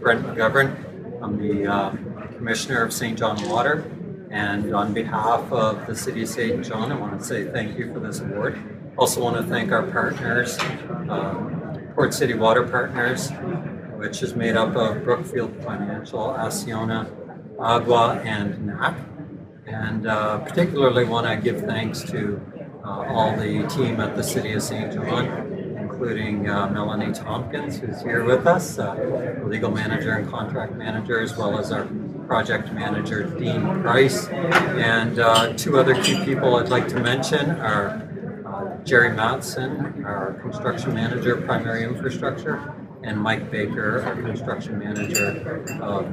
Brent McGovern. I'm the Commissioner of St. John Water, and on behalf of the City of St. John, I want to say thank you for this award. Also want to thank our partners, Port City Water Partners, which is made up of Brookfield Financial, Acciona, Agua, and NAC. And particularly want to give thanks to all the team at the City of St. John, including Melanie Tompkins, who's here with us, the legal manager and contract manager, as well as our project manager, Dean Price. And two other key people I'd like to mention are Jerry Matson, our construction manager, primary infrastructure, and Mike Baker, our construction manager of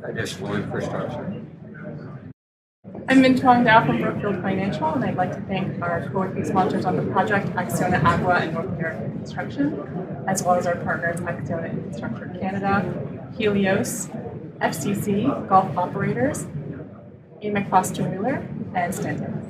additional infrastructure. I'm Min Tuong Dao from Brookfield Financial, and I'd like to thank our co-working sponsors on the project, Acciona Agua and North American Construction, as well as our partners, Acciona Infrastructure Canada, Helios, FCC, Gulf Operators, E. McFoster Wheeler, and Stanton.